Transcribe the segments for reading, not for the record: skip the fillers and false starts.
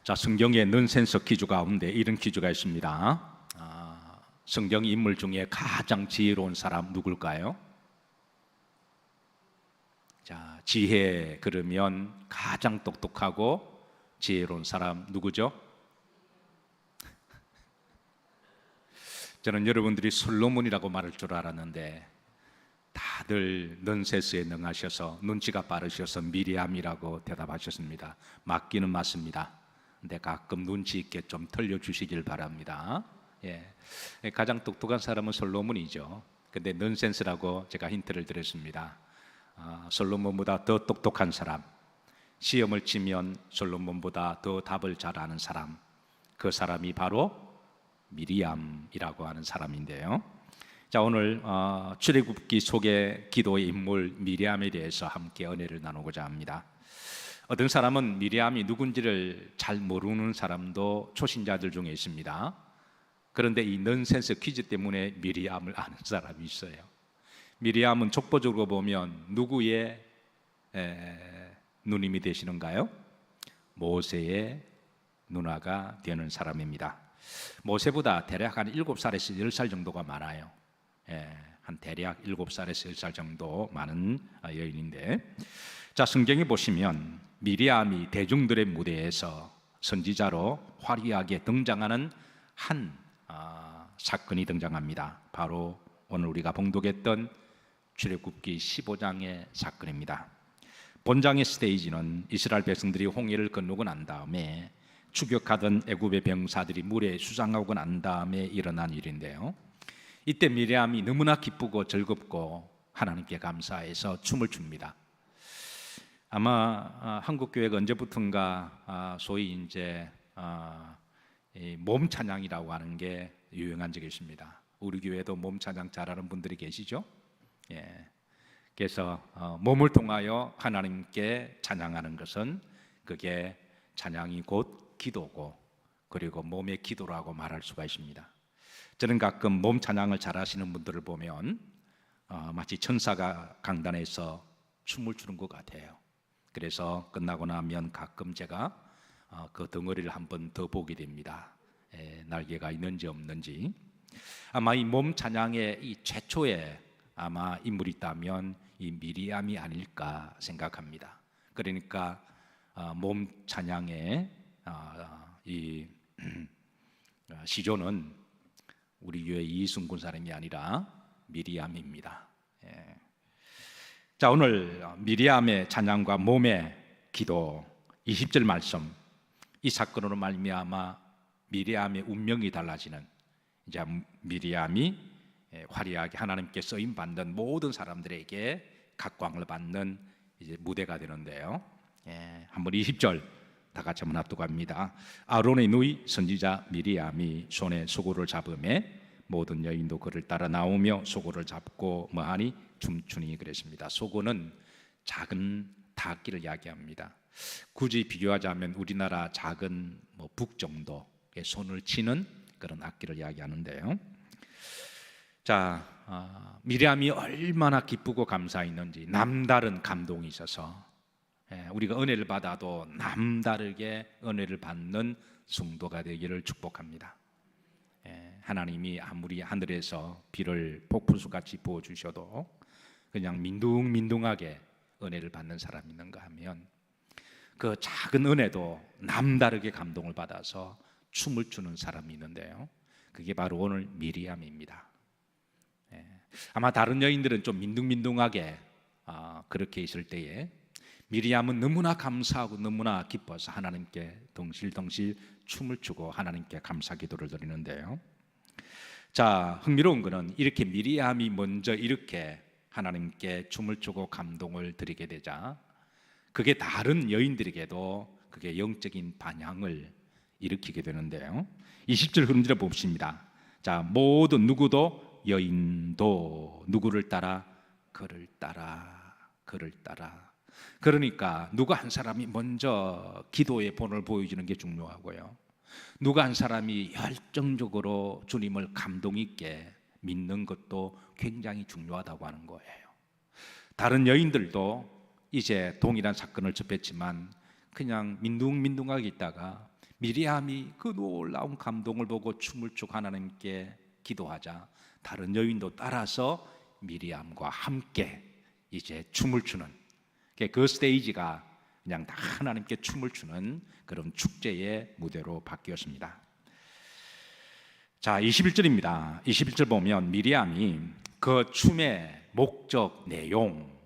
자, 성경의 넌센스 퀴즈 가운데 이런 퀴즈가 있습니다. 성경 인물 중에 가장 지혜로운 사람 누굴까요? 자, 지혜 그러면 가장 똑똑하고 지혜로운 사람 누구죠? 저는 여러분들이 솔로몬이라고 말할 줄 알았는데 다들 넌센스에 능하셔서 눈치가 빠르셔서 미리암이라고 대답하셨습니다. 맞기는 맞습니다. 근데 가끔 눈치 있게 좀 틀려주시길 바랍니다. 가장 똑똑한 사람은 솔로몬이죠. 근데 넌센스라고 제가 힌트를 드렸습니다. 솔로몬보다 더 똑똑한 사람, 시험을 치면 솔로몬보다 더 답을 잘 아는 사람, 그 사람이 바로 미리암이라고 하는 사람인데요. 자, 오늘 출애굽기 속의 기도의 인물 미리암에 대해서 함께 은혜를 나누고자 합니다. 어떤 사람은 미리암이 누군지를 잘 모르는 사람도 초신자들 중에 있습니다. 그런데 이 넌센스 퀴즈 때문에 미리암을 아는 사람이 있어요. 미리암은 족보적으로 보면 누구의 누님이 되시는가요? 모세의 누나가 되는 사람입니다. 모세보다 대략 한 7살에서 10살 정도가 많아요. 한 대략 7살에서 10살 정도 많은 여인인데, 자, 성경에 보시면 미리암이 대중들의 무대에서 선지자로 화려하게 등장하는 한 사건이 등장합니다. 바로 오늘 우리가 봉독했던 출애굽기 15장의 사건입니다. 본장의 스테이지는 이스라엘 백성들이 홍해를 건너고 난 다음에 추격하던 애굽의 병사들이 물에 수상하고 난 다음에 일어난 일인데요. 이때 미리암이 너무나 기쁘고 즐겁고 하나님께 감사해서 춤을 춥니다. 아마 한국 교회가 언제부턴가 소위 이제 몸 찬양이라고 하는 게 유행한 적이 있습니다. 우리 교회도 몸 찬양 잘하는 분들이 계시죠? 그래서 몸을 통하여 하나님께 찬양하는 것은 그게 찬양이 곧 기도고, 그리고 몸의 기도라고 말할 수가 있습니다. 저는 가끔 몸 찬양을 잘하시는 분들을 보면 마치 천사가 강단에서 춤을 추는 것 같아요. 그래서 끝나고 나면 가끔 제가 그 덩어리를 한 번 더 보게 됩니다. 날개가 있는지 없는지. 아마 이 몸 찬양의 이 최초의 아마 인물이 있다면 이 미리암이 아닐까 생각합니다. 그러니까 몸 찬양의 이 시조는 우리 교회 이승군 사람이 아니라 미리암입니다. 자, 오늘 미리암의 찬양과 몸의 기도 20절 말씀, 이 사건으로 말미암아 미리암의 운명이 달라지는, 이제 미리암이 화려하게 하나님께 쓰임 받는 모든 사람들에게 각광을 받는 이제 무대가 되는데요. 한번 20절 다 같이 한번 합독합니다. 아론의 누이 선지자 미리암이 손에 소고를 잡음에 모든 여인도 그를 따라 나오며 소고를 잡고 뭐하니 춤추니 그랬습니다. 소고는 작은 닭기를 이야기합니다. 굳이 비교하자면 우리나라 작은 북 정도의 손을 치는 그런 악기를 이야기하는데요. 자, 미리암이 얼마나 기쁘고 감사했는지 남다른 감동이 있어서 우리가 은혜를 받아도 남다르게 은혜를 받는 성도가 되기를 축복합니다. 하나님이 아무리 하늘에서 비를 폭풍수같이 부어주셔도 그냥 민둥민둥하게 은혜를 받는 사람이 있는가 하면 그 작은 은혜도 남다르게 감동을 받아서 춤을 추는 사람이 있는데요. 그게 바로 오늘 미리암입니다. 아마 다른 여인들은 좀 민둥민둥하게 그렇게 있을 때에 미리암은 너무나 감사하고 너무나 기뻐서 하나님께 덩실덩실 춤을 추고 하나님께 감사 기도를 드리는데요. 자, 흥미로운 것은 이렇게 미리암이 먼저 이렇게 하나님께 춤을 추고 감동을 드리게 되자 그게 다른 여인들에게도 그게 영적인 반향을 일으키게 되는데요. 20절 흐름들을 봅시다. 자, 모든 누구도 여인도 누구를 따라? 그를 따라, 그를 따라. 그러니까 누가 한 사람이 먼저 기도의 본을 보여주는 게 중요하고요, 누가 한 사람이 열정적으로 주님을 감동 있게 믿는 것도 굉장히 중요하다고 하는 거예요. 다른 여인들도 이제 동일한 사건을 접했지만 그냥 민둥민둥하게 있다가 미리암이 그 놀라운 감동을 보고 춤을 추고 하나님께 기도하자 다른 여인도 따라서 미리암과 함께 이제 춤을 추는 그 스테이지가 그냥 다 하나님께 춤을 추는 그런 축제의 무대로 바뀌었습니다. 자, 21절입니다. 21절 보면 미리암이 그 춤의 목적, 내용,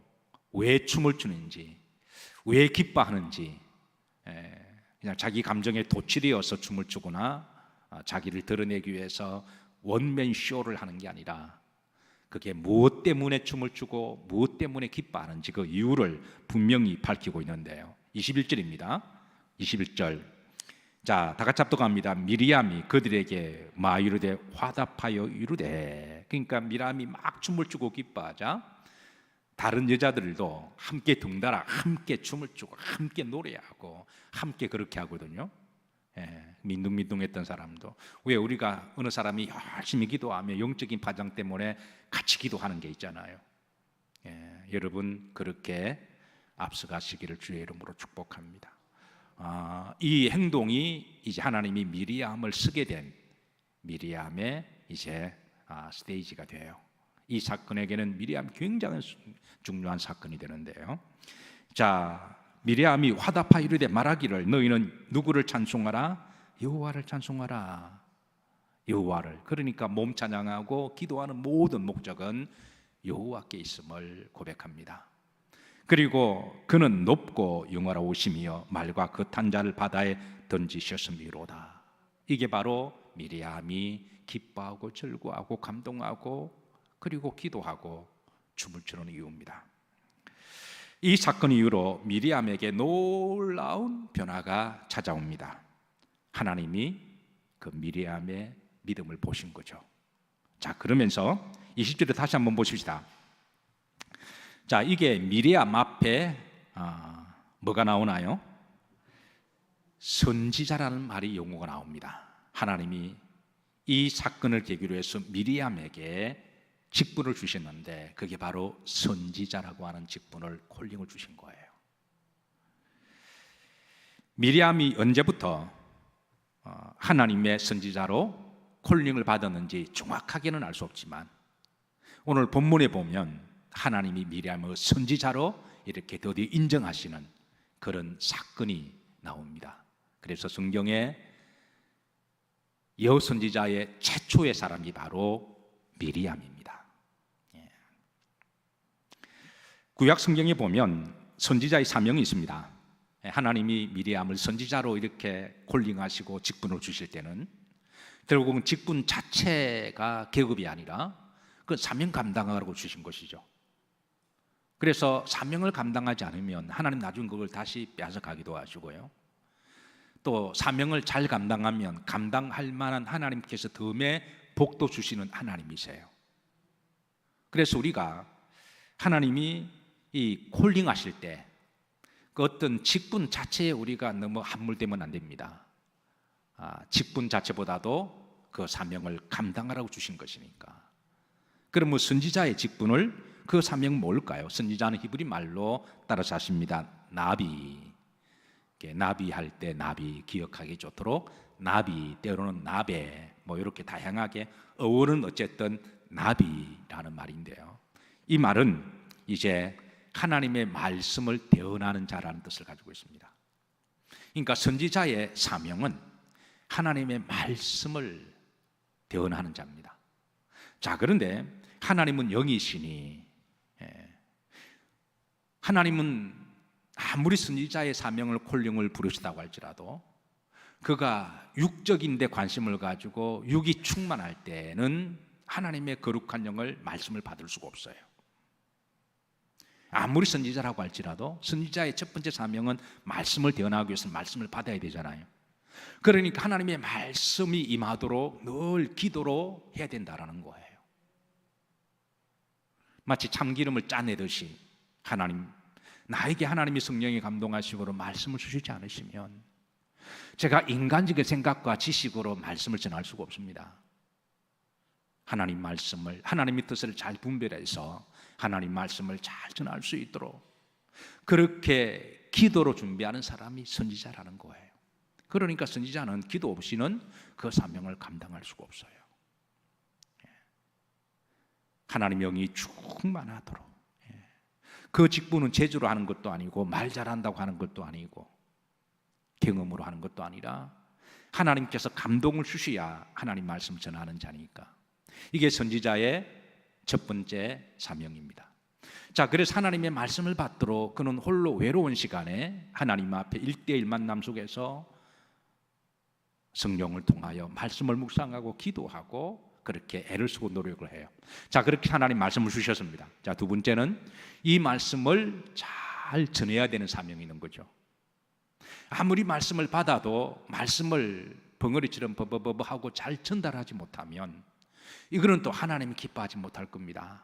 왜 춤을 추는지, 왜 기뻐하는지, 그냥 자기 감정에 도취되어서 춤을 추거나 자기를 드러내기 위해서 원맨 쇼를 하는 게 아니라 그게 무엇 때문에 춤을 추고 무엇 때문에 기뻐하는지 그 이유를 분명히 밝히고 있는데요. 21절입니다. 21절. 자, 다 같이 합독합니다. 미리암이 그들에게 이르되 화답하여 이르되. 그러니까 미리암이 막 춤을 추고 기뻐하자 다른 여자들도 함께 덩달아 함께 춤을 추고 함께 노래하고 함께 그렇게 하거든요. 민둥민둥했던 사람도. 왜 우리가 어느 사람이 열심히 기도하며 영적인 파장 때문에 같이 기도하는 게 있잖아요. 여러분 그렇게 앞서가시기를 주의 이름으로 축복합니다. 이 행동이 이제 하나님이 미리암을 쓰게 된 미리암의 이제 스테이지가 돼요. 이 사건에게는 미리암 굉장히 중요한 사건이 되는데요. 자, 미리암이 화답하 이르되 말하기를 너희는 누구를 찬송하라? 여호와를 찬송하라. 여호와를. 그러니까 몸 찬양하고 기도하는 모든 목적은 여호와께 있음을 고백합니다. 그리고 그는 높고 영화로우시며 말과 그 탄자를 바다에 던지셨음이로다. 이게 바로 미리암이 기뻐하고 즐거워하고 감동하고 그리고 기도하고 춤을 추는 이유입니다. 이 사건 이후로 미리암에게 놀라운 변화가 찾아옵니다. 하나님이 그 미리암의 믿음을 보신 거죠. 자, 그러면서 20절에 다시 한번 보십시다. 자, 이게 미리암 앞에 뭐가 나오나요? 선지자라는 말이 용어가 나옵니다. 하나님이 이 사건을 계기로 해서 미리암에게 직분을 주셨는데 그게 바로 선지자라고 하는 직분을 콜링을 주신 거예요. 미리암이 언제부터 하나님의 선지자로 콜링을 받았는지 정확하게는 알 수 없지만 오늘 본문에 보면 하나님이 미리암을 선지자로 이렇게 드디어 인정하시는 그런 사건이 나옵니다. 그래서 성경에 여선지자의 최초의 사람이 바로 미리암입니다. 구약 성경에 보면 선지자의 사명이 있습니다. 하나님이 미리암을 선지자로 이렇게 콜링하시고 직분을 주실 때는 결국은 직분 자체가 계급이 아니라 그 사명 감당하라고 주신 것이죠. 그래서 사명을 감당하지 않으면 하나님 나중에 그걸 다시 빼앗아가기도 하시고요. 또 사명을 잘 감당하면 감당할 만한 하나님께서 덤에 복도 주시는 하나님이세요. 그래서 우리가 하나님이 이 콜링하실 때 그 어떤 직분 자체에 우리가 너무 함몰되면 안 됩니다. 직분 자체보다도 그 사명을 감당하라고 주신 것이니까. 그러면 선지자의 직분을 그 사명은 뭘까요? 선지자는 히브리 말로 따라서 하십니다. 나비. 나비할 때 나비 기억하기 좋도록 나비 때로는 나베 뭐 이렇게 다양하게 어원은 어쨌든 나비라는 말인데요. 이 말은 이제 하나님의 말씀을 대언하는 자라는 뜻을 가지고 있습니다. 그러니까 선지자의 사명은 하나님의 말씀을 대언하는 자입니다. 자, 그런데 하나님은 영이시니 하나님은 아무리 선지자의 사명을 콜링을 부르시다고 할지라도 그가 육적인 데 관심을 가지고 육이 충만할 때는 하나님의 거룩한 영을 말씀을 받을 수가 없어요. 아무리 선지자라고 할지라도 선지자의 첫 번째 사명은 말씀을 대언하기 위해서 말씀을 받아야 되잖아요. 그러니까 하나님의 말씀이 임하도록 늘 기도로 해야 된다라는 거예요. 마치 참기름을 짜내듯이 나에게 하나님이 성령이 감동하시고 말씀을 주시지 않으시면 제가 인간적인 생각과 지식으로 말씀을 전할 수가 없습니다. 하나님 말씀을, 하나님의 뜻을 잘 분별해서 하나님 말씀을 잘 전할 수 있도록 그렇게 기도로 준비하는 사람이 선지자라는 거예요. 그러니까 선지자는 기도 없이는 그 사명을 감당할 수가 없어요. 하나님 영이 충만하도록, 그 직분은 제주로 하는 것도 아니고 말 잘한다고 하는 것도 아니고 경험으로 하는 것도 아니라 하나님께서 감동을 주셔야 하나님 말씀 전하는 자니까, 이게 선지자의 첫 번째 사명입니다. 자, 그래서 하나님의 말씀을 받도록 그는 홀로 외로운 시간에 하나님 앞에 1대1 만남 속에서 성령을 통하여 말씀을 묵상하고 기도하고 그렇게 애를 쓰고 노력을 해요. 자, 그렇게 하나님 말씀을 주셨습니다. 자, 두 번째는 이 말씀을 잘 전해야 되는 사명이 있는 거죠. 아무리 말씀을 받아도 말씀을 벙어리처럼 버버버버 하고 잘 전달하지 못하면 이거는 또 하나님이 기뻐하지 못할 겁니다.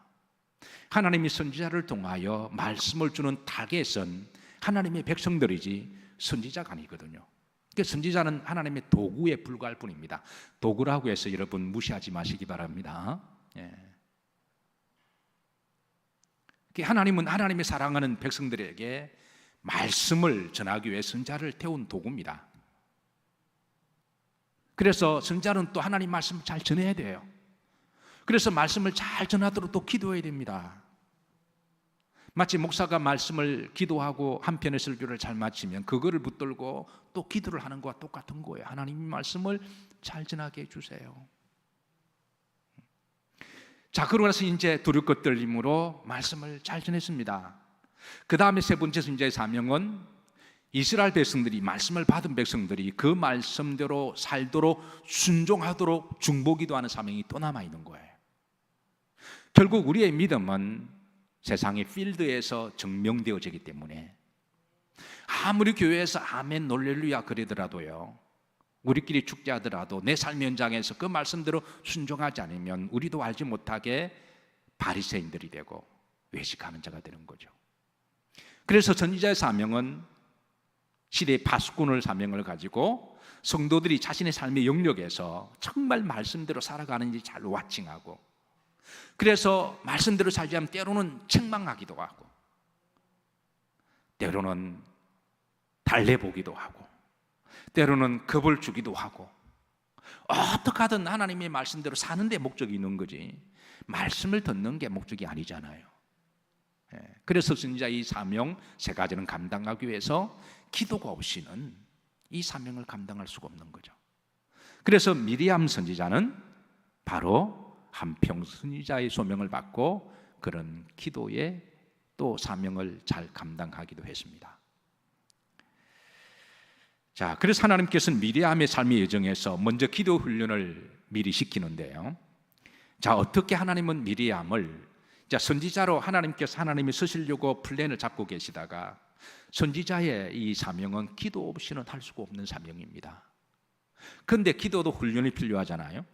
하나님이 선지자를 통하여 말씀을 주는 타겟은 하나님의 백성들이지 선지자가 아니거든요. 그러니까 선지자는 하나님의 도구에 불과할 뿐입니다. 도구라고 해서 여러분 무시하지 마시기 바랍니다. 하나님은 하나님의 사랑하는 백성들에게 말씀을 전하기 위해 선지자를 태운 도구입니다. 그래서 선지자는 또 하나님 말씀을 잘 전해야 돼요. 그래서 말씀을 잘 전하도록 또 기도해야 됩니다. 마치 목사가 말씀을 기도하고 한 편의 설교를 잘 마치면 그거를 붙들고 또 기도를 하는 것과 똑같은 거예요. 하나님의 말씀을 잘 전하게 해주세요. 자, 그러고 나서 이제 두릴 것 떨림으로 말씀을 잘 전했습니다. 그 다음에 세 번째 선지자의 사명은 이스라엘 백성들이, 말씀을 받은 백성들이 그 말씀대로 살도록 순종하도록 중보기도하는 사명이 또 남아있는 거예요. 결국 우리의 믿음은 세상의 필드에서 증명되어지기 때문에 아무리 교회에서 아멘 놀렐루야 그러더라도요, 우리끼리 축제하더라도 내 삶 현장에서 그 말씀대로 순종하지 않으면 우리도 알지 못하게 바리새인들이 되고 외식하는 자가 되는 거죠. 그래서 선지자의 사명은 시대의 파수꾼을 사명을 가지고 성도들이 자신의 삶의 영역에서 정말 말씀대로 살아가는지 잘 와칭하고, 그래서 말씀대로 살지 않으면 때로는 책망하기도 하고 때로는 달래보기도 하고 때로는 겁을 주기도 하고, 어떻게 하든 하나님의 말씀대로 사는 데 목적이 있는 거지 말씀을 듣는 게 목적이 아니잖아요. 그래서 진짜 이 사명 세 가지는 감당하기 위해서 기도가 없이는 이 사명을 감당할 수가 없는 거죠. 그래서 미리암 선지자는 바로 한평 선지자의 소명을 받고 그런 기도에 또 사명을 잘 감당하기도 했습니다. 자, 그래서 하나님께서는 미리암의 삶의 여정에서 먼저 기도 훈련을 미리 시키는데요. 자, 어떻게 하나님은 미리암을, 자, 선지자로 하나님께서 하나님이 쓰시려고 플랜을 잡고 계시다가 선지자의 이 사명은 기도 없이는 할 수가 없는 사명입니다. 그런데 기도도 훈련이 필요하잖아요.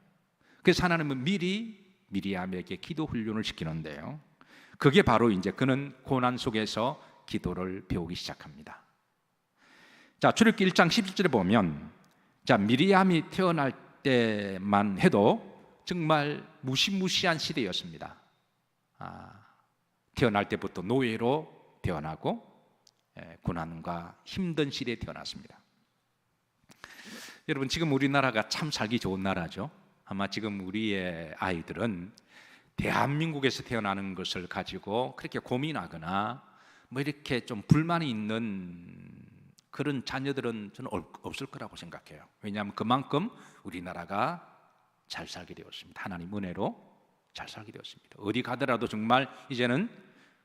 그래서 하나님은 미리 미리암에게 기도 훈련을 시키는데요. 그게 바로 이제 그는 고난 속에서 기도를 배우기 시작합니다. 자, 출애굽기 1장 11절에 보면, 자, 미리암이 태어날 때만 해도 정말 무시무시한 시대였습니다. 태어날 때부터 노예로 태어나고 고난과 힘든 시대에 태어났습니다. 여러분, 지금 우리나라가 참 살기 좋은 나라죠. 아마 지금 우리의 아이들은 대한민국에서 태어나는 것을 가지고 그렇게 고민하거나 뭐 이렇게 좀 불만이 있는 그런 자녀들은 저는 없을 거라고 생각해요. 왜냐하면 그만큼 우리나라가 잘 살게 되었습니다. 하나님 은혜로 잘 살게 되었습니다. 어디 가더라도 정말 이제는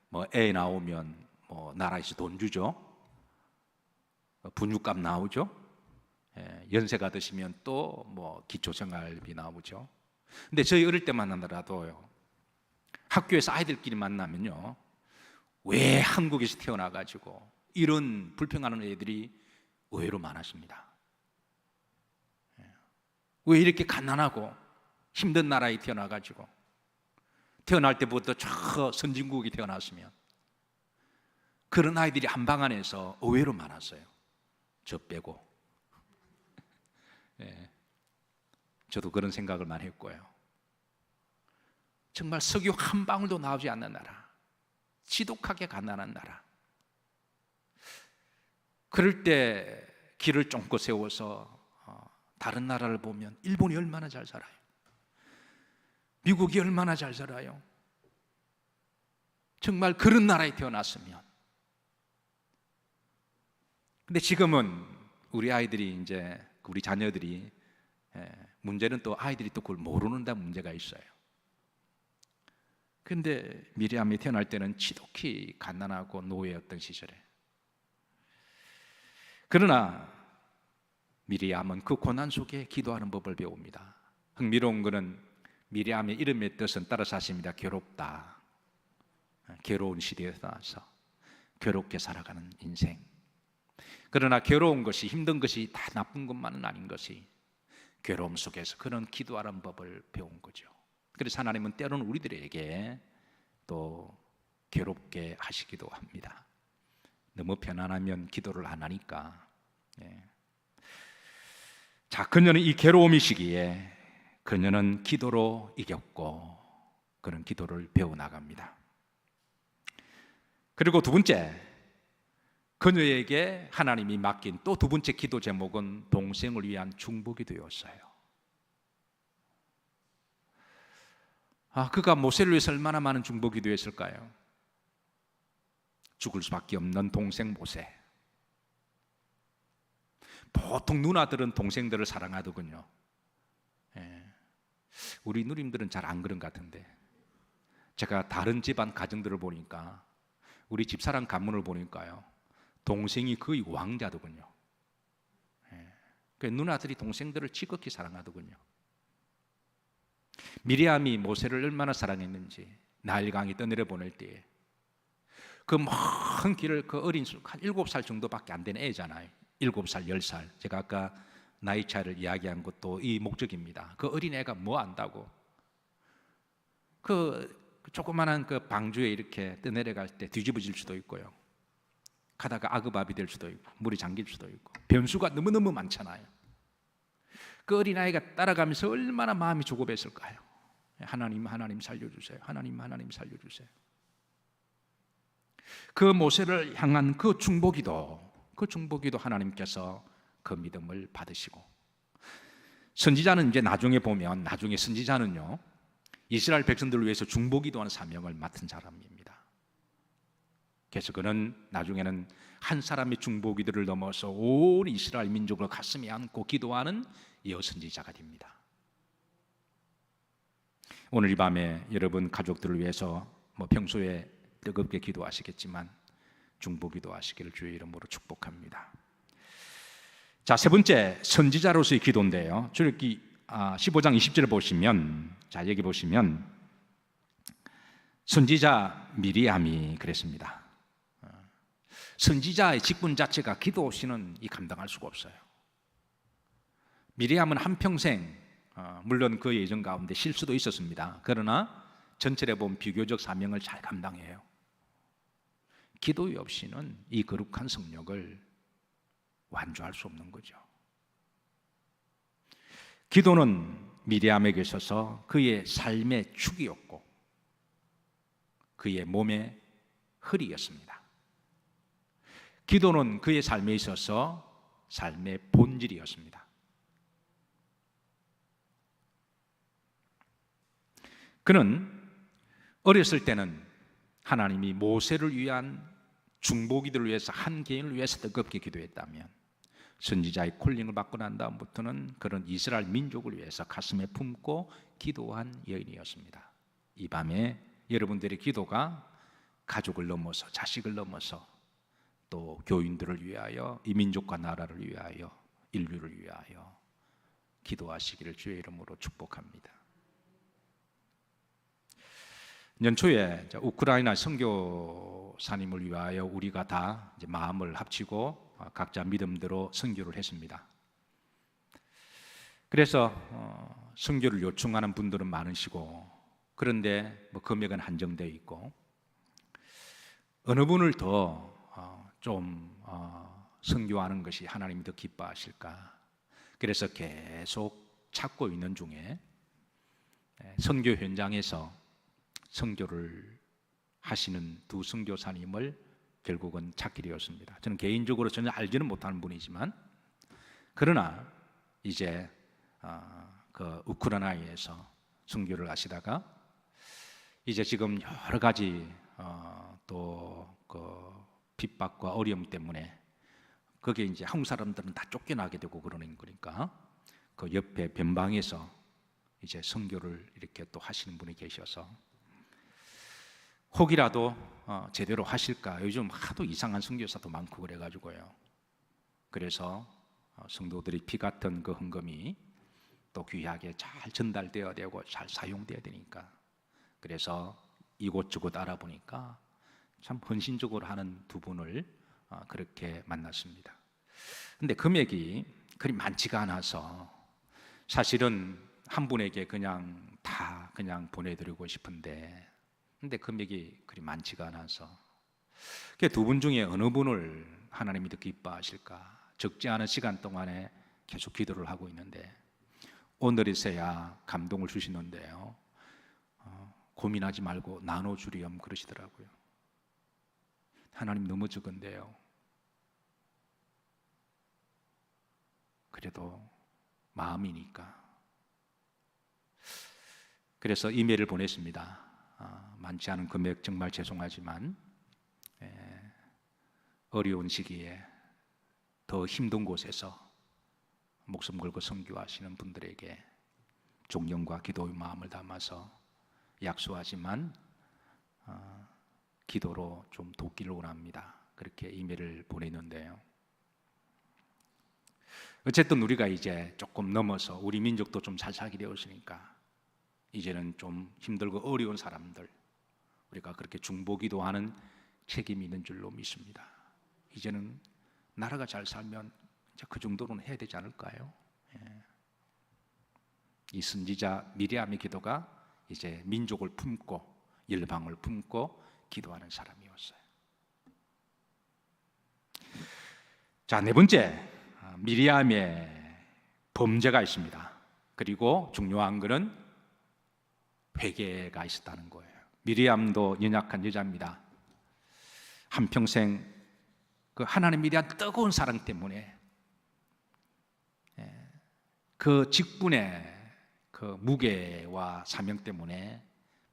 뭐 애 나오면 뭐 나라에서 돈 주죠. 분유값 나오죠. 연세가 드시면 또 뭐 기초생활비 나오죠. 근데 저희 어릴 때만 하더라도요, 학교에서 아이들끼리 만나면요, 왜 한국에서 태어나가지고 이런 불평하는 애들이 의외로 많았습니다. 왜 이렇게 가난하고 힘든 나라에 태어나가지고, 태어날 때부터 저 선진국이 태어났으면, 그런 아이들이 한방 안에서 의외로 많았어요. 저 빼고. 저도 그런 생각을 많이 했고요. 정말 석유 한 방울도 나오지 않는 나라, 지독하게 가난한 나라. 그럴 때 길을 쫑긋 세워서 다른 나라를 보면 일본이 얼마나 잘 살아요. 미국이 얼마나 잘 살아요. 정말 그런 나라에 태어났으면. 근데 지금은 우리 아이들이 이제 우리 자녀들이 문제는 또 아이들이 또 그걸 모르는 데 문제가 있어요. 근데 미리암이 태어날 때는 지독히 가난하고 노예였던 시절에, 그러나 미리암은 그 고난 속에 기도하는 법을 배웁니다. 흥미로운 것은 미리암의 이름의 뜻은 따라서 하십니다. 괴롭다. 괴로운 시대에 나와서 괴롭게 살아가는 인생. 그러나 괴로운 것이, 힘든 것이 다 나쁜 것만은 아닌 것이, 괴로움 속에서 그런 기도하는 법을 배운 거죠. 그래서 하나님은 때로는 우리들에게 또 괴롭게 하시기도 합니다. 너무 편안하면 기도를 안 하니까. 자, 그녀는 이 괴로움의 시기에 그녀는 기도로 이겼고 그런 기도를 배워나갑니다. 그리고 두 번째, 그녀에게 하나님이 맡긴 또 두 번째 기도 제목은 동생을 위한 중보 기도였어요. 그가 모세를 위해서 얼마나 많은 중보 기도했을까요? 죽을 수밖에 없는 동생 모세. 보통 누나들은 동생들을 사랑하더군요. 우리 누님들은 잘 안 그런 것 같은데, 제가 다른 집안 가정들을 보니까, 우리 집사람 가문을 보니까요, 동생이 거의 왕자더군요. 누나들이 동생들을 지극히 사랑하더군요. 미리암이 모세를 얼마나 사랑했는지 나일강이 떠내려 보낼 때에 그 먼 길을, 그 어린 한 7살 정도밖에 안 되는 애잖아요. 7살, 10살. 제가 아까 나이 차이를 이야기한 것도 이 목적입니다. 그 어린 애가 뭐 안다고. 그 조그만한 그 방주에 이렇게 떠내려갈 때 뒤집어질 수도 있고요, 가다가 아그밥이 될 수도 있고, 물이 잠길 수도 있고, 변수가 너무너무 많잖아요. 그 어린아이가 따라가면서 얼마나 마음이 조급했을까요? 하나님, 하나님 살려주세요. 하나님, 하나님 살려주세요. 그 모세를 향한 그 중보기도 하나님께서 그 믿음을 받으시고, 선지자는 이제 나중에 보면, 나중에 선지자는요, 이스라엘 백성들을 위해서 중보기도하는 사명을 맡은 사람입니다. 그래서 그는 나중에는 한 사람의 중보기도를 넘어서 온 이스라엘 민족을 가슴에 안고 기도하는 여선지자가 됩니다. 오늘 이 밤에 여러분 가족들을 위해서 평소에 뜨겁게 기도하시겠지만 중보기도 하시기를 주의 이름으로 축복합니다. 자, 세 번째, 선지자로서의 기도인데요, 출애굽기 15장 20절을 보시면, 자, 여기 보시면 선지자 미리암이 그랬습니다. 선지자의 직분 자체가 기도시는 이 감당할 수가 없어요. 미리암은 한평생, 물론 그 예정 가운데 실수도 있었습니다. 그러나 전체를 보면 비교적 사명을 잘 감당해요. 기도 없이는 이 거룩한 성령을 완주할 수 없는 거죠. 기도는 미리암에게 있어서 그의 삶의 축이었고 그의 몸의 허리였습니다. 기도는 그의 삶에 있어서 삶의 본질이었습니다. 그는 어렸을 때는 하나님이 모세를 위한 중보기도를 위해서, 한 개인을 위해서 뜨겁게 기도했다면, 선지자의 콜링을 받고 난 다음부터는 그런 이스라엘 민족을 위해서 가슴에 품고 기도한 여인이었습니다. 이 밤에 여러분들의 기도가 가족을 넘어서, 자식을 넘어서 또 교인들을 위하여, 이 민족과 나라를 위하여, 인류를 위하여 기도하시기를 주의 이름으로 축복합니다. 연초에 우크라이나 선교사님을 위하여 우리가 다 이제 마음을 합치고 각자 믿음대로 선교를 했습니다. 그래서 선교를 요청하는 분들은 많으시고, 그런데 금액은 한정되어 있고, 어느 분을 더 좀 선교하는 것이 하나님이 더 기뻐하실까, 그래서 계속 찾고 있는 중에 선교 현장에서 선교를 하시는 두 선교사님을 결국은 찾게 되었습니다. 저는 개인적으로 전혀 알지는 못하는 분이지만, 그러나 이제 그 우크라이나에서 선교를 하시다가 이제 지금 여러 가지 또 그 핍박과 어려움 때문에 거기에 이제 한국 사람들은 다 쫓겨나게 되고 그러는 거니까 그 옆에 변방에서 이제 선교를 이렇게 또 하시는 분이 계셔서 혹이라도 제대로 하실까, 요즘 하도 이상한 선교사도 많고 그래가지고요. 그래서 성도들이 피 같은 그 헌금이 또 귀하게 잘 전달되어야 되고 잘 사용되어야 되니까, 그래서 이곳저곳 알아보니까 참 헌신적으로 하는 두 분을 그렇게 만났습니다. 근데 금액이 그리 많지가 않아서 사실은 한 분에게 그냥 다 그냥 보내드리고 싶은데, 근데 금액이 그리 많지가 않아서 두 분 중에 어느 분을 하나님이 더 기뻐하실까, 적지 않은 시간 동안에 계속 기도를 하고 있는데 오늘이서야 감동을 주시는데요, 고민하지 말고 나눠주렴 그러시더라고요. 하나님 너무 적은데요, 그래도 마음이니까. 그래서 이메일을 보냈습니다. 많지 않은 금액 정말 죄송하지만 어려운 시기에 더 힘든 곳에서 목숨 걸고 선교하시는 분들에게 존경과 기도의 마음을 담아서 약소하지만 기도로 좀 돕기를 원합니다. 그렇게 이메일을 보냈는데요, 어쨌든 우리가 이제 조금 넘어서 우리 민족도 좀 잘 살게 되었으니까 이제는 좀 힘들고 어려운 사람들 우리가 그렇게 중보기도하는 책임이 있는 줄로 믿습니다. 이제는 나라가 잘 살면 이제 그 정도는 해야 되지 않을까요? 이 선지자 미리암의 기도가 이제 민족을 품고 열방을 품고 기도하는 사람이었어요. 자, 네 번째, 미리암의 범죄가 있습니다. 그리고 중요한 것은 회개가 있었다는 거예요. 미리암도 연약한 여자입니다. 한평생 그 하나님에 대한 뜨거운 사랑 때문에 그 직분의 그 무게와 사명 때문에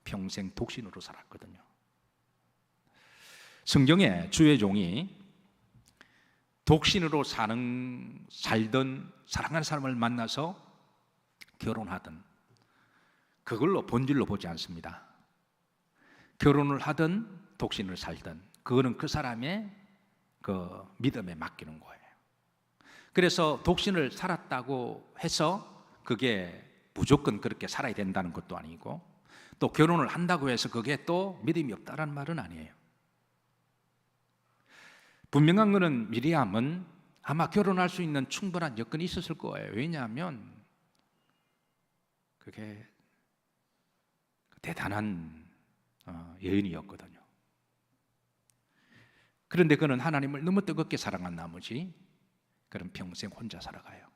평생 독신으로 살았거든요. 성경에 주의 종이 독신으로 살던 사랑하는 사람을 만나서 결혼하든 그걸로 본질로 보지 않습니다. 결혼을 하든 독신을 살든 그거는 그 사람의 그 믿음에 맡기는 거예요. 그래서 독신을 살았다고 해서 그게 무조건 그렇게 살아야 된다는 것도 아니고, 또 결혼을 한다고 해서 그게 또 믿음이 없다라는 말은 아니에요. 분명한 것은 미리암은 아마 결혼할 수 있는 충분한 여건이 있었을 거예요. 왜냐하면 그게 대단한 여인이었거든요. 그런데 그는 하나님을 너무 뜨겁게 사랑한 나머지 그는 평생 혼자 살아가요.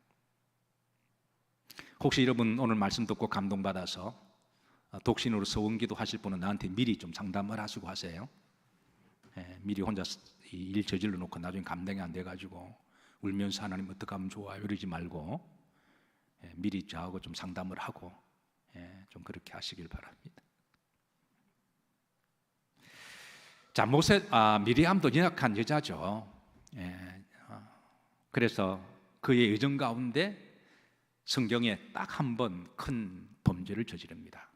혹시 여러분 오늘 말씀 듣고 감동받아서 독신으로 서원기도 하실 분은 나한테 미리 좀 상담을 하시고 하세요. 미리 혼자 일 저질러 놓고 나중에 감당이 안 돼가지고 울면서 하나님 어떻게 하면 좋아요 이러지 말고 미리 저하고 좀 상담을 하고 좀 그렇게 하시길 바랍니다. 자, 미리암도 연약한 여자죠. 그래서 그의 여정 가운데 성경에 딱 한 번 큰 범죄를 저지릅니다.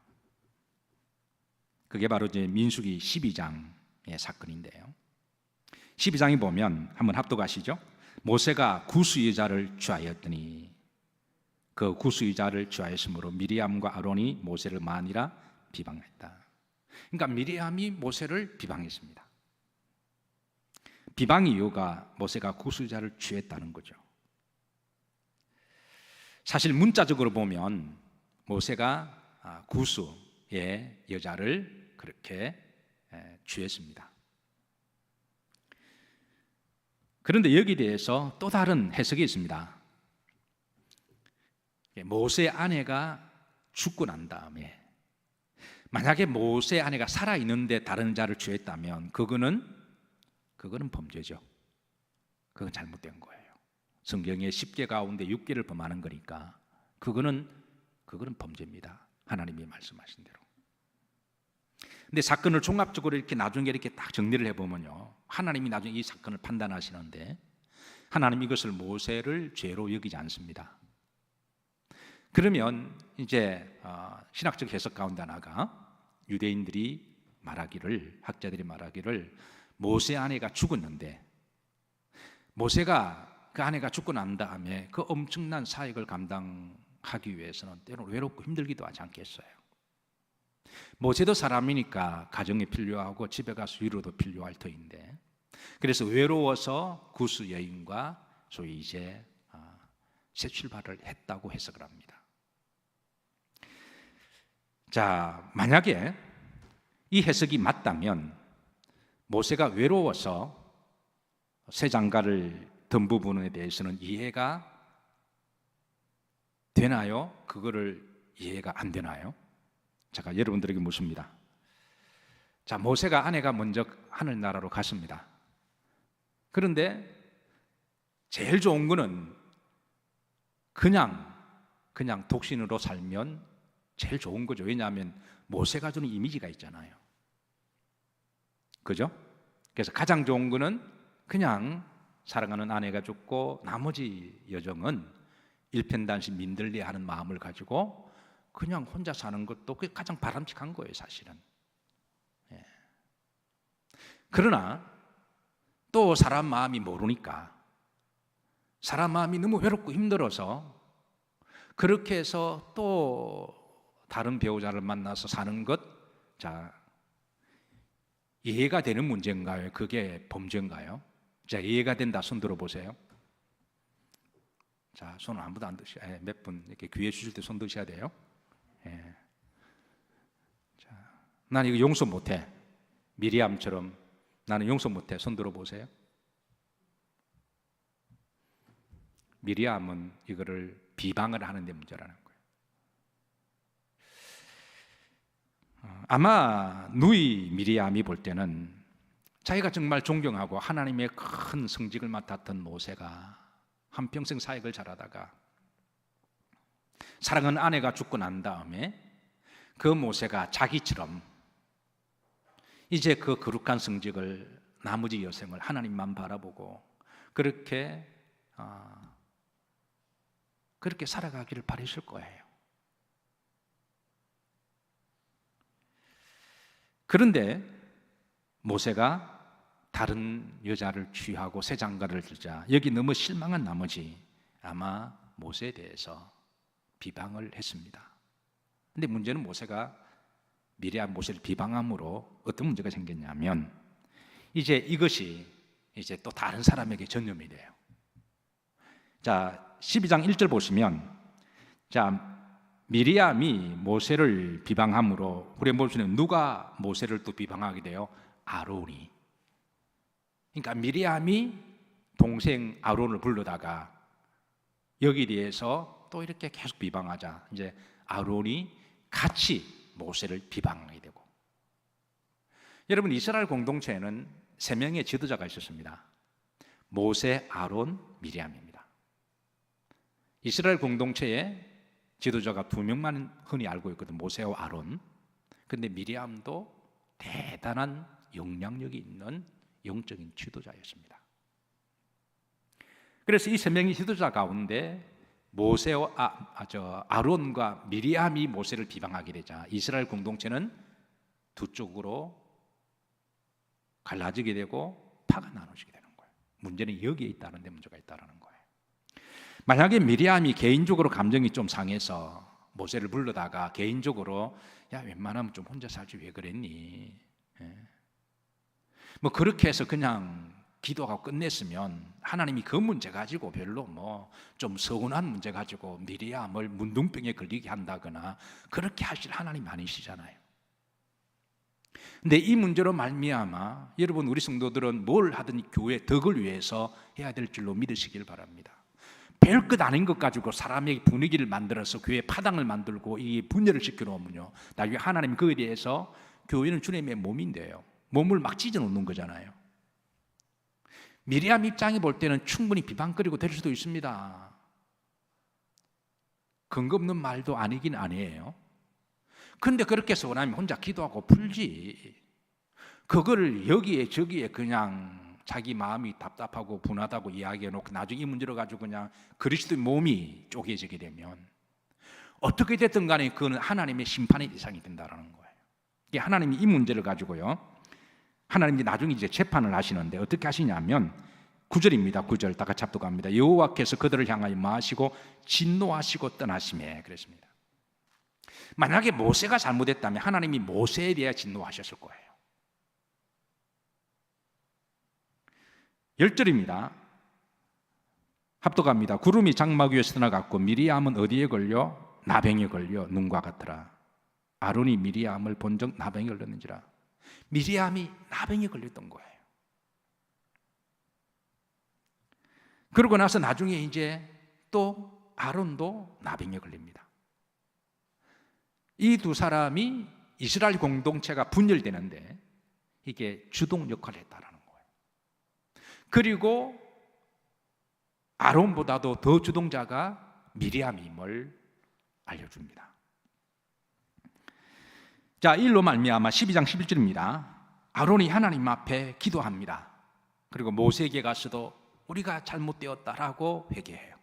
그게 바로 이제 민수기 12장의 사건인데요. 12장에 보면 한번 합독하시죠. 모세가 구스 여자를 취하였더니 그 구스 여자를 취하였으므로 미리암과 아론이 모세를 많이라 비방했다. 그러니까 미리암이 모세를 비방했습니다. 비방 이유가 모세가 구스 여자를 취했다는 거죠. 사실 문자적으로 보면 모세가 구스의 여자를 그렇게 취했습니다. 그런데 여기에 대해서 또 다른 해석이 있습니다. 모세의 아내가 죽고 난 다음에 만약에 모세의 아내가 살아있는데 다른 자를 취했다면 그거는 그거는 범죄죠. 그건 잘못된 거예요. 성경의 10개 가운데 6개를 범하는 거니까 그거는 범죄입니다. 하나님이 말씀하신 대로. 근데 사건을 종합적으로 이렇게 나중에 이렇게 딱 정리를 해보면요, 하나님이 나중에 이 사건을 판단하시는데 하나님 이것을 모세를 죄로 여기지 않습니다. 그러면 이제 신학적 해석 가운데 하나가 유대인들이 말하기를, 학자들이 말하기를 모세 아내가 죽었는데 모세가 그 아내가 죽고 난 다음에 그 엄청난 사역을 감당하기 위해서는 때로는 외롭고 힘들기도 하지 않겠어요. 모세도 사람이니까 가정이 필요하고 집에 가서 위로도 필요할 터인데, 그래서 외로워서 구스 여인과 소위 이제 새 출발을 했다고 해석을 합니다. 자, 만약에 이 해석이 맞다면 모세가 외로워서 새 장가를 든 부분에 대해서는 이해가 되나요? 그거를 이해가 안 되나요? 제가 여러분들에게 묻습니다. 자, 모세가 아내가 먼저 하늘나라로 갔습니다. 그런데 제일 좋은 거는 그냥 독신으로 살면 제일 좋은 거죠. 왜냐하면 모세가 주는 이미지가 있잖아요. 그죠? 그래서 가장 좋은 거는 그냥 사랑하는 아내가 죽고 나머지 여정은 일편단심 민들레하는 마음을 가지고 그냥 혼자 사는 것도 그게 가장 바람직한 거예요, 사실은. 예. 그러나 또 사람 마음이 모르니까, 사람 마음이 너무 외롭고 힘들어서 그렇게 해서 또 다른 배우자를 만나서 사는 것, 자, 이해가 되는 문제인가요? 그게 범죄인가요? 자, 이해가 된다, 손 들어보세요. 자, 손을 아무도 안 드셔요. 몇 분 이렇게 귀에 주실 때 손 드셔야 돼요. 예. 자, 난 이거 용서 못해. 미리암처럼 나는 용서 못해. 손 들어보세요. 미리암은 이거를 비방을 하는 데 문제라는 거예요. 아마 누이 미리암이 볼 때는 자기가 정말 존경하고 하나님의 큰 성직을 맡았던 모세가 한평생 사역을 잘하다가 사랑하는 아내가 죽고 난 다음에 그 모세가 자기처럼 이제 그 거룩한 성직을 나머지 여생을 하나님만 바라보고 그렇게 살아가기를 바랬을 거예요. 그런데 모세가 다른 여자를 취하고 새 장가를 들자 여기 너무 실망한 나머지 아마 모세에 대해서 비방을 했습니다. 근데 문제는 모세가 미리암 모세를 비방함으로 어떤 문제가 생겼냐면 이제 이것이 이제 또 다른 사람에게 전염이 돼요. 자, 12장 1절 보시면, 자, 미리암이 모세를 비방함으로 우리 보시면 누가 모세를 또 비방하게 돼요? 아론이. 그러니까 미리암이 동생 아론을 불러다가 여기에 대해서 또 이렇게 계속 비방하자 이제 아론이 같이 모세를 비방하게 되고, 여러분 이스라엘 공동체에는 3명의 지도자가 있었습니다. 모세, 아론, 미리암입니다. 이스라엘 공동체에 지도자가 2명만 흔히 알고 있거든, 모세와 아론. 그런데 미리암도 대단한 영향력이 있는 영적인 지도자였습니다. 그래서 이 3명의 지도자 가운데 모세와 아론과 미리암이 모세를 비방하게 되자 이스라엘 공동체는 두 쪽으로 갈라지게 되고 파가 나눠지게 되는 거예요. 문제는 여기에 있다는 데 문제가 있다는 거예요. 만약에 미리암이 개인적으로 감정이 좀 상해서 모세를 불러다가 개인적으로 야 웬만하면 좀 혼자 살지 왜 그랬니? 뭐 그렇게 해서 그냥 기도하고 끝냈으면 하나님이 그 문제 가지고 별로 뭐 좀 서운한 문제 가지고 미리암을 문둥병에 걸리게 한다거나 그렇게 하실 하나님 아니시잖아요. 근데 이 문제로 말미암아 여러분 우리 성도들은 뭘 하든 교회 덕을 위해서 해야 될 줄로 믿으시길 바랍니다. 별것 아닌 것 가지고 사람의 분위기를 만들어서 교회 파당을 만들고 이 분열을 시켜놓으면요 나중에 하나님 그에 대해서 교회는 주님의 몸인데요 몸을 막 찢어놓는 거잖아요. 미리암 입장이 볼 때는 충분히 비방거리고 될 수도 있습니다. 근거 없는 말도 아니긴 아니에요. 근데 그렇게 해서 원하면 혼자 기도하고 풀지, 그걸 여기에 저기에 그냥 자기 마음이 답답하고 분하다고 이야기해놓고 나중에 이 문제를 가지고 그냥 그리스도의 몸이 쪼개지게 되면 어떻게 됐든 간에 그거는 하나님의 심판의 대상이 된다는 거예요. 하나님이 이 문제를 가지고요, 하나님이 나중에 이제 재판을 하시는데 어떻게 하시냐면 9절입니다. 9절 다 같이 합독합니다. 여호와께서 그들을 향하여 마시고 진노하시고 떠나시매 그랬습니다. 만약에 모세가 잘못했다면 하나님이 모세에 대해 진노하셨을 거예요. 10절입니다. 합독합니다. 구름이 장막 위에 서나갔고 미리암은 어디에 걸려? 나병에 걸려 눈과 같더라. 아론이 미리암을 본적 나병에 걸렸는지라. 미리암이 나병에 걸렸던 거예요. 그러고 나서 나중에 이제 또 아론도 나병에 걸립니다. 이 두 사람이 이스라엘 공동체가 분열되는데 이게 주동 역할을 했다라는 거예요. 그리고 아론보다도 더 주동자가 미리암임을 알려줍니다. 자, 일로 말미암아 12장 11절입니다. 아론이 하나님 앞에 기도합니다. 그리고 모세에게 가서도 우리가 잘못되었다라고 회개해요.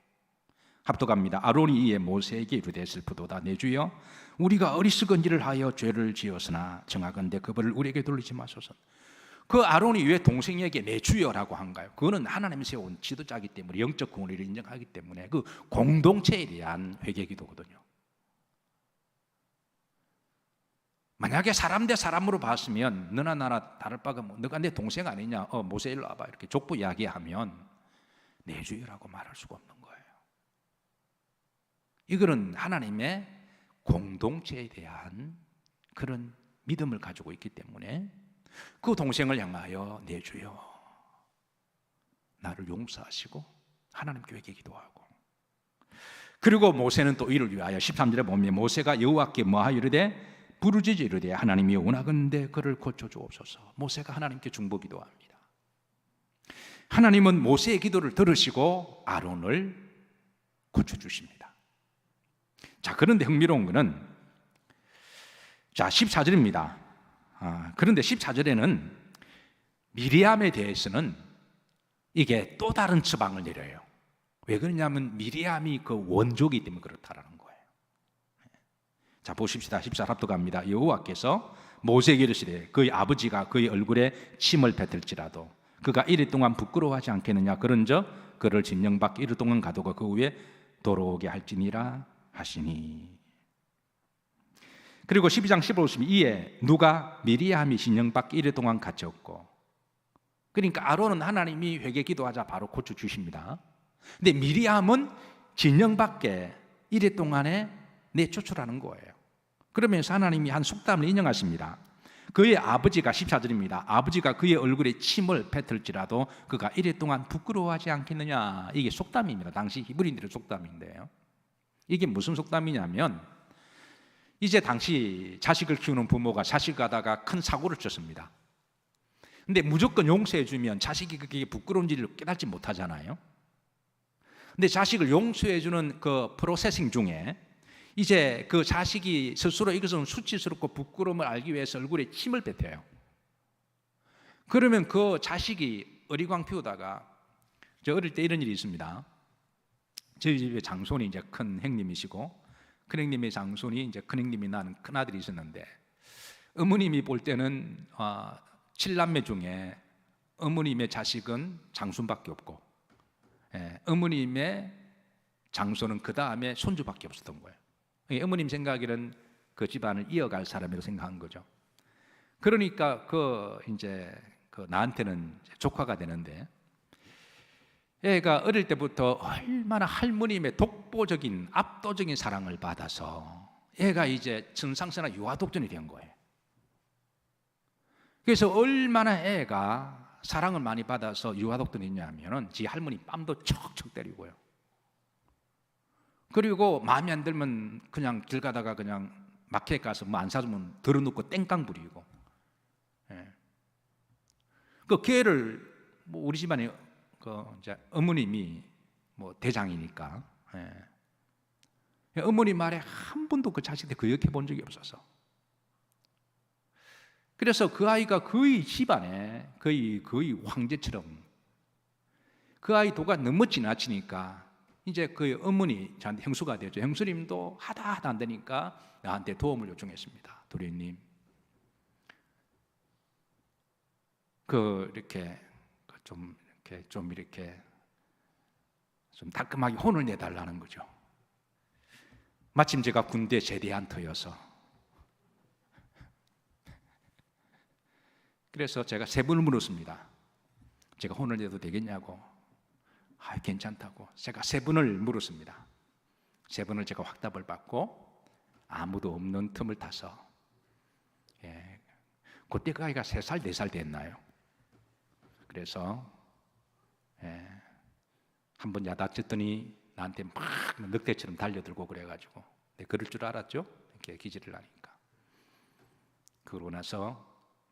합독합니다. 아론이 이에 모세에게 이르되 슬프도다 내 주여, 우리가 어리석은 일을 하여 죄를 지었으나 정하건대 그 벌을 우리에게 돌리지 마소서. 그 아론이 왜 동생에게 내 주여라고 한가요? 그거는 하나님이 세운 지도자이기 때문에, 영적 권위를 인정하기 때문에 그 공동체에 대한 회개 기도거든요. 만약에 사람 대 사람으로 봤으면 너나 나나 다를 바가 뭐, 너가 내 동생 아니냐, 모세 일로 와봐, 이렇게 족보 이야기하면 내 주여라고 말할 수가 없는 거예요. 이거는 하나님의 공동체에 대한 그런 믿음을 가지고 있기 때문에 그 동생을 향하여 내 주여 나를 용서하시고 하나님께 회개 기도하고, 그리고 모세는 또 이를 위하여 13절에 보면 모세가 여호와께 뭐하여 이르되 부르짖어 이르되 하나님이 원하건대 그를 고쳐주옵소서. 모세가 하나님께 중보 기도합니다. 하나님은 모세의 기도를 들으시고 아론을 고쳐주십니다. 자, 그런데 흥미로운 것은 자 14절입니다. 그런데 14절에는 미리암에 대해서는 이게 또 다른 처방을 내려요. 왜 그러냐면 미리암이 그 원조이기 때문에 그렇다라는 거예요. 자, 보십시다. 14절 합독합니다. 여호와께서 모세에게 이르시되 그의 아버지가 그의 얼굴에 침을 뱉을지라도 그가 이리 동안 부끄러워하지 않겠느냐. 그런즉 그를 진영 밖에 이리 동안 가두고 그 후에 돌아오게 할지니라 하시니. 그리고 12장 15절 이에 누가 미리암이 진영 밖에 이리 동안 갇혔고, 그러니까 아론은 하나님이 회개 기도하자 바로 고쳐주십니다. 근데 미리암은 진영 밖에 이리 동안에 내쫓으라는 거예요. 그러면서 하나님이 한 속담을 인용하십니다. 그의 아버지가 14절입니다. 아버지가 그의 얼굴에 침을 뱉을지라도 그가 이래 동안 부끄러워하지 않겠느냐. 이게 속담입니다. 당시 히브리인들의 속담인데요. 이게 무슨 속담이냐면 이제 당시 자식을 키우는 부모가 자식 가다가 큰 사고를 쳤습니다. 근데 무조건 용서해 주면 자식이 그게 부끄러운지를 깨닫지 못하잖아요. 근데 자식을 용서해 주는 그 프로세싱 중에 이제 그 자식이 스스로 이것은 수치스럽고 부끄러움을 알기 위해서 얼굴에 침을 뱉어요. 그러면 그 자식이 어리광 피우다가, 저 어릴 때 이런 일이 있습니다. 저희 집에 장손이 이제 큰 형님이시고 큰 형님의 장손이 이제 큰 형님이 낳은 큰 아들이 있었는데, 어머님이 볼 때는 7남매 중에 어머님의 자식은 장손밖에 없고, 어머님의 장손은 그 다음에 손주밖에 없었던 거예요. 어머님 생각에는 그 집안을 이어갈 사람이라고 생각한 거죠. 그러니까 이제 나한테는 조카가 되는데, 애가 어릴 때부터 얼마나 할머님의 독보적인 압도적인 사랑을 받아서 애가 이제 천상세나 유아독존이 된 거예요. 그래서 얼마나 애가 사랑을 많이 받아서 유아독존이 있냐면은 지 할머니 뺨도 척척 때리고요. 그리고 마음에 안 들면 그냥 길 가다가 그냥 마켓 가서 뭐 안 사주면 들어놓고 땡깡 부리고. 그 걔를 뭐 우리 집안에 이제 어머님이 뭐 대장이니까, 어머니 말에 한 번도 그 자식한테 거역해 본 적이 없어서, 그래서 그 아이가 거의 집안에 거의 황제처럼, 그 아이 도가 너무 지나치니까 이제 그 어머니 저한테 형수가 되죠. 형수님도 하다 안 되니까 나한테 도움을 요청했습니다. 도련님, 이렇게 좀 따끔하게 혼을 내달라는 거죠. 마침 제가 군대 제대한 터여서, 그래서 제가 세 번을 물었습니다. 제가 혼을 내도 되겠냐고. 괜찮다고. 제가 세 번을 물었습니다. 세 번을 제가 확답을 받고 아무도 없는 틈을 타서, 그때 그 아이가 3살, 4살 됐나요? 그래서 한번 야단쳤더니 나한테 막 늑대처럼 달려들고 그래가지고, 그럴 줄 알았죠? 이렇게 기질을 하니까. 그러고 나서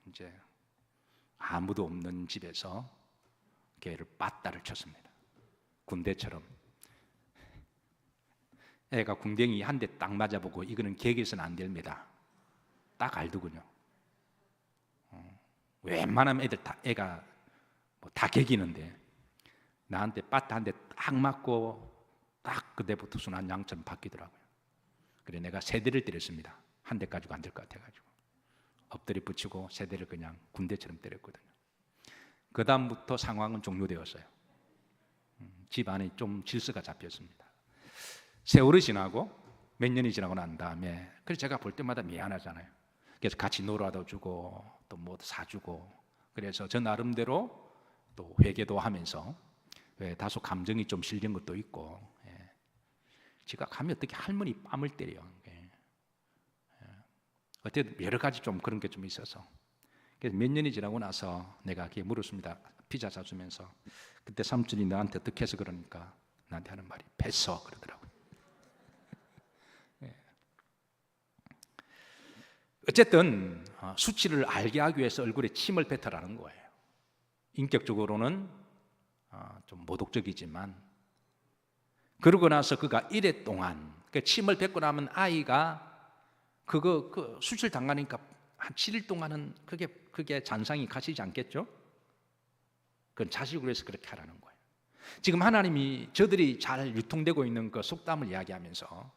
이제 아무도 없는 집에서 걔를 빠따를 쳤습니다. 군대처럼. 애가 궁뎅이 한 대 딱 맞아보고 이거는 개개서는 안 됩니다. 딱 알더군요. 웬만하면 애가 다 개기는데 나한테 빠따 한 대 딱 맞고 딱 그때부터 순한 양처럼 바뀌더라고요. 그래 내가 3대를 때렸습니다. 한 대 가지고 안 될 것 같아가지고 엎드려 붙이고 3대를 그냥 군대처럼 때렸거든요. 그 다음부터 상황은 종료되었어요. 집 안에 좀 질서가 잡혔습니다. 세월이 지나고 몇 년이 지나고 난 다음에, 그래서 제가 볼 때마다 미안하잖아요. 그래서 같이 놀아도 주고 또 뭐 사주고, 그래서 저 나름대로 또 회개도 하면서, 다소 감정이 좀 실린 것도 있고, 지가 감히 어떻게 할머니 뺨을 때려. 어쨌든 여러 가지 좀 그런 게 좀 있어서, 그래서 몇 년이 지나고 나서 내가 걔 물었습니다. 피자 사주면서. 그때 삼촌이 나한테 어떻게 해서 그러니까 나한테 하는 말이 뱄어 그러더라고요. 어쨌든 수치를 알게 하기 위해서 얼굴에 침을 뱉어라는 거예요. 인격적으로는 좀 모독적이지만, 그러고 나서 그가 1회 동안 침을 뱉고 나면 아이가 그 수치를 당하니까 한 7일 동안은 그게 잔상이 가시지 않겠죠? 그건 자식으로 해서 그렇게 하라는 거예요. 지금 하나님이 저들이 잘 유통되고 있는 그 속담을 이야기하면서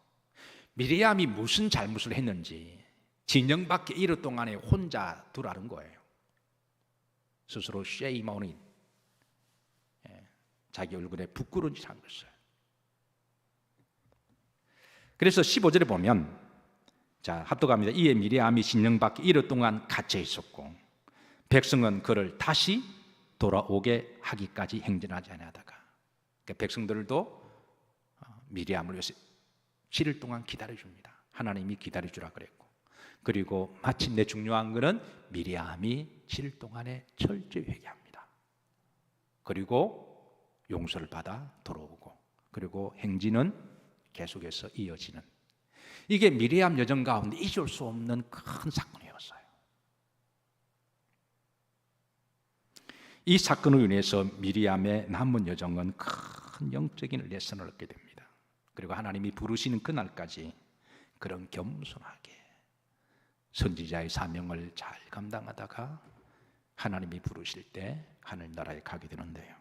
미리암이 무슨 잘못을 했는지 진영밖에 1일 동안에 혼자 두라는 거예요. 스스로 shame on it. 자기 얼굴에 부끄러운 짓을 한 것을. 그래서 15절에 보면, 자, 합독합니다. 이에 미리암이 진영 밖에 1일 동안 갇혀 있었고 백성은 그를 다시 돌아오게 하기까지 행진하지 아니하다가, 그러니까 백성들도 미리암을 위해서 7일 동안 기다려줍니다. 하나님이 기다려주라 그랬고, 그리고 마침내 중요한 것은 미리암이 7일 동안에 철저히 회개합니다. 그리고 용서를 받아 돌아오고, 그리고 행진은 계속해서 이어지는, 이게 미리암 여정 가운데 잊을 수 없는 큰 사건이었어요. 이 사건으로 인해서 미리암의 남은 여정은 큰 영적인 레슨을 얻게 됩니다. 그리고 하나님이 부르시는 그날까지 그런 겸손하게 선지자의 사명을 잘 감당하다가 하나님이 부르실 때 하늘나라에 가게 되는데요.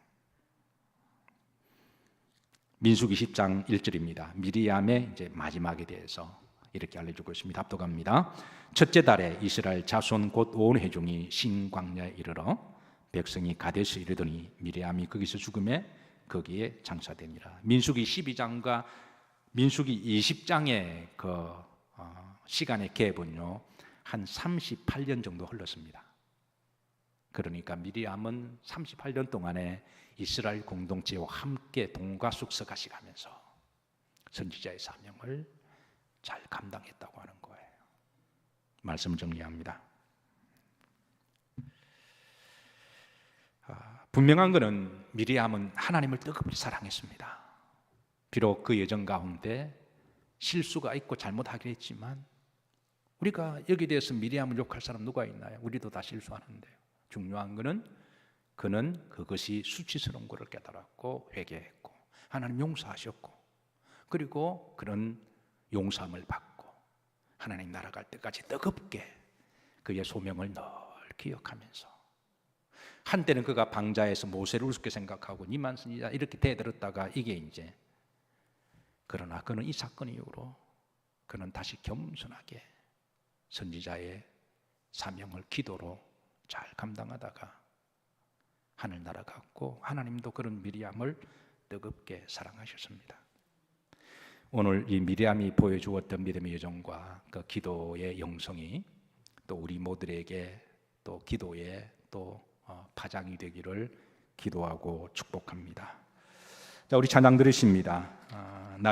민수기 10장 1절입니다. 미리암의 이제 마지막에 대해서 이렇게 알려주고 있습니다. 합독합니다. 첫째 달에 이스라엘 자손 곧 온 회중이 신광야에 이르러 백성이 가데스에 이르더니 미리암이 거기서 죽음에 거기에 장사되니라. 민수기 12장과 민수기 20장의 시간의 갭은요 한 38년 정도 흘렀습니다. 그러니까 미리암은 38년 동안에 이스라엘 공동체와 함께 동과 숙서가시 가면서 선지자의 사명을 잘 감당했다고 하는 거예요. 말씀 정리합니다. 분명한 것은 미리암은 하나님을 뜨겁게 사랑했습니다. 비록 그 여정 가운데 실수가 있고 잘못하긴 했지만, 우리가 여기에 대해서 미리암을 욕할 사람 누가 있나요? 우리도 다 실수하는데요. 중요한 것은 그는 그것이 수치스러운 것을 깨달았고 회개했고 하나님 용서하셨고, 그리고 그는 용서함을 받고 하나님 나라 갈 때까지 뜨겁게 그의 소명을 늘 기억하면서, 한때는 그가 방자에서 모세를 우습게 생각하고 니만 선지자 이렇게 대들었다가 이게 이제, 그러나 그는 이 사건 이후로 그는 다시 겸손하게 선지자의 사명을 기도로 잘 감당하다가 하늘나라 갔고, 하나님도 그런 미리암을 뜨겁게 사랑하셨습니다. 오늘 이 미리암이 보여주었던 믿음의 여정과 그 기도의 영성이 또 우리 모두에게 또 기도의 또 파장이 되기를 기도하고 축복합니다. 자, 우리 찬양 들으십니다.